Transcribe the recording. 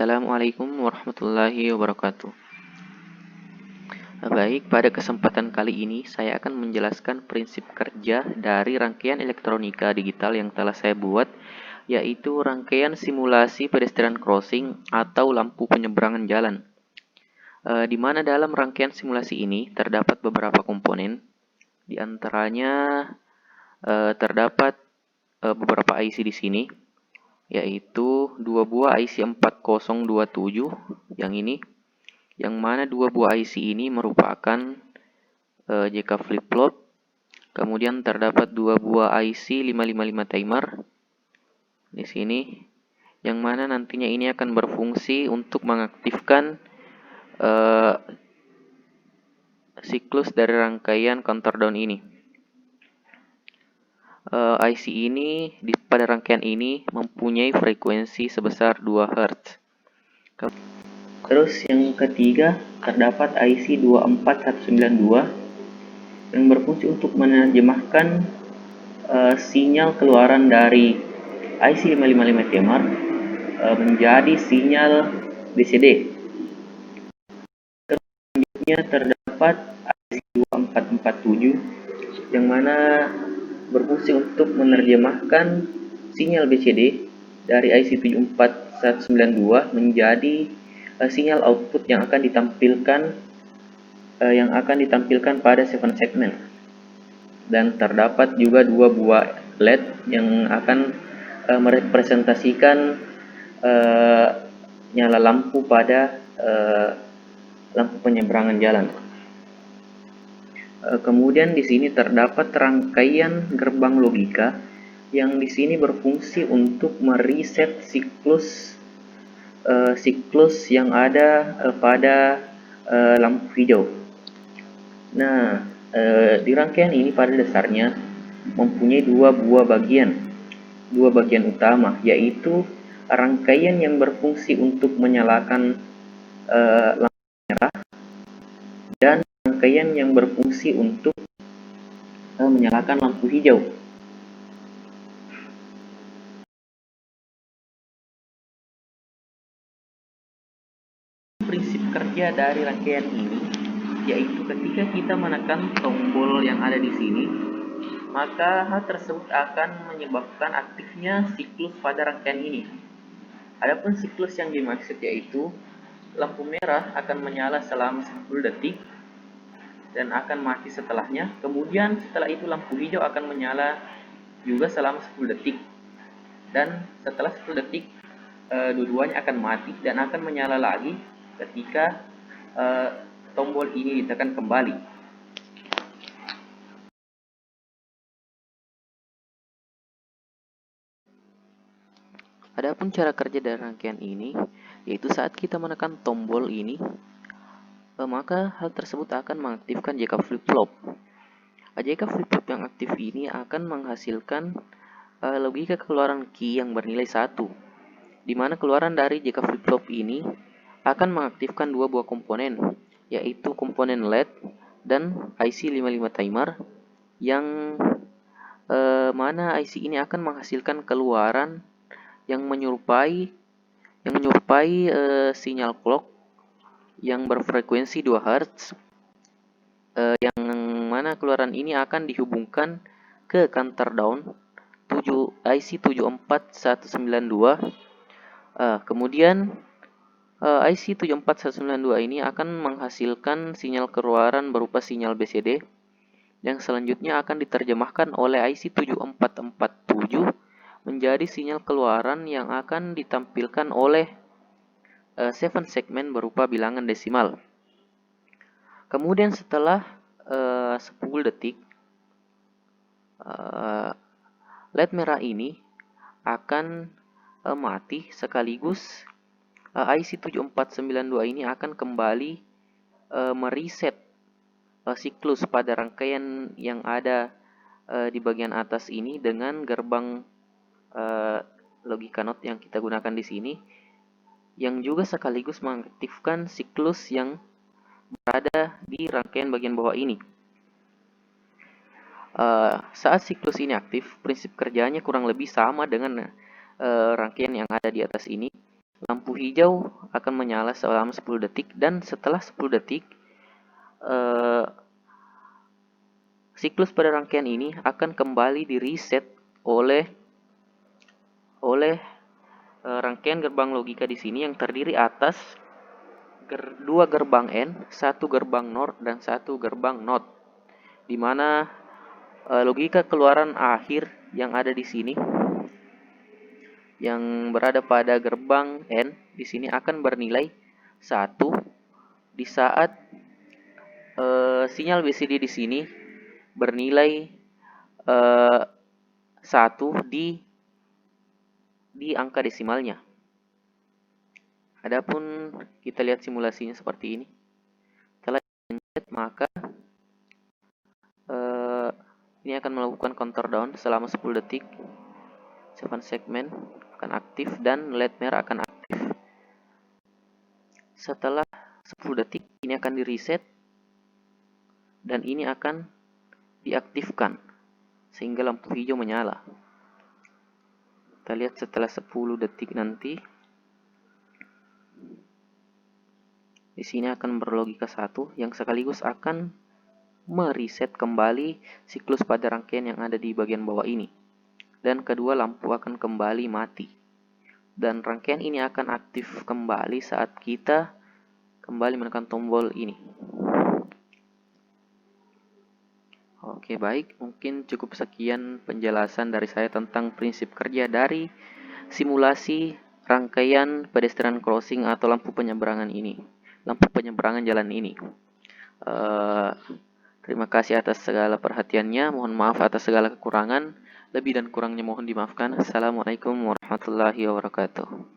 Assalamualaikum warahmatullahi wabarakatuh. Baik, pada kesempatan kali ini saya akan menjelaskan prinsip kerja dari rangkaian elektronika digital yang telah saya buat, yaitu rangkaian simulasi pedestrian crossing atau lampu penyeberangan jalan. Di mana dalam rangkaian simulasi ini terdapat beberapa komponen, di antaranya terdapat beberapa IC di sini, yaitu dua buah IC 4027 yang ini, yang mana dua buah IC ini merupakan JK flip-flop. Kemudian terdapat dua buah IC 555 timer di sini, yang mana nantinya ini akan berfungsi untuk mengaktifkan siklus dari rangkaian countdown ini. IC ini pada rangkaian ini mempunyai frekuensi sebesar 2 Hz. Terus yang ketiga terdapat IC 24192 yang berfungsi untuk menerjemahkan sinyal keluaran dari IC 555 timer menjadi sinyal BCD. Selanjutnya terdapat IC 2447 yang mana berfungsi untuk menerjemahkan sinyal BCD dari IC 74192 menjadi sinyal output yang akan ditampilkan pada 7 segment. Dan terdapat juga dua buah LED yang akan merepresentasikan nyala lampu pada lampu penyeberangan jalan. Kemudian di sini terdapat rangkaian gerbang logika yang di sini berfungsi untuk mereset siklus yang ada pada lampu hijau. Nah, di rangkaian ini pada dasarnya mempunyai dua bagian utama, yaitu rangkaian yang berfungsi untuk menyalakan lampu merah dan rangkaian yang berfungsi untuk menyalakan lampu hijau. Prinsip kerja dari rangkaian ini yaitu ketika kita menekan tombol yang ada di sini, maka hal tersebut akan menyebabkan aktifnya siklus pada rangkaian ini. Adapun siklus yang dimaksud yaitu lampu merah akan menyala selama 10 detik dan akan mati setelahnya. Kemudian setelah itu lampu hijau akan menyala juga selama 10 detik. Dan setelah 10 detik dua-duanya akan mati dan akan menyala lagi ketika tombol ini ditekan kembali. Adapun cara kerja dari rangkaian ini yaitu saat kita menekan tombol ini, maka hal tersebut akan mengaktifkan JK flip-flop. JK flip-flop yang aktif ini akan menghasilkan logika keluaran key yang bernilai 1, di mana keluaran dari JK flip-flop ini akan mengaktifkan dua buah komponen, yaitu komponen LED dan IC 55 timer, yang mana IC ini akan menghasilkan keluaran yang menyerupai sinyal clock yang berfrekuensi 2 Hz, yang mana keluaran ini akan dihubungkan ke countdown IC 74192. Kemudian IC 74192 ini akan menghasilkan sinyal keluaran berupa sinyal BCD yang selanjutnya akan diterjemahkan oleh IC 7447 menjadi sinyal keluaran yang akan ditampilkan oleh 7 segmen berupa bilangan desimal. Kemudian setelah 10 detik LED merah ini akan mati sekaligus IC 7492 ini akan kembali mereset siklus pada rangkaian yang ada di bagian atas ini dengan gerbang logika NOT yang kita gunakan di sini, yang juga sekaligus mengaktifkan siklus yang berada di rangkaian bagian bawah ini. Saat siklus ini aktif, prinsip kerjanya kurang lebih sama dengan rangkaian yang ada di atas ini, lampu hijau akan menyala selama 10 detik, dan setelah 10 detik eh, siklus pada rangkaian ini akan kembali di reset oleh oleh rangkaian gerbang logika di sini yang terdiri atas dua gerbang N, satu gerbang NOR, dan satu gerbang NOT, di mana logika keluaran akhir yang ada di sini yang berada pada gerbang N di sini akan bernilai 1 di saat sinyal BCD di sini bernilai 1 di angka desimalnya. Adapun kita lihat simulasinya seperti ini. Setelah pencet, maka ini akan melakukan counter down selama 10 detik. 7 segmen akan aktif dan LED merah akan aktif. Setelah 10 detik ini akan di reset dan ini akan diaktifkan sehingga lampu hijau menyala. Kita lihat setelah 10 detik nanti. Di sini akan berlogika 1 yang sekaligus akan mereset kembali siklus pada rangkaian yang ada di bagian bawah ini. Dan kedua, lampu akan kembali mati. Dan rangkaian ini akan aktif kembali saat kita kembali menekan tombol ini. Oke, baik. Mungkin cukup sekian penjelasan dari saya tentang prinsip kerja dari simulasi rangkaian pedestrian crossing atau lampu penyeberangan jalan ini. Terima kasih atas segala perhatiannya. Mohon maaf atas segala kekurangan. Lebih dan kurangnya mohon dimaafkan. Assalamualaikum warahmatullahi wabarakatuh.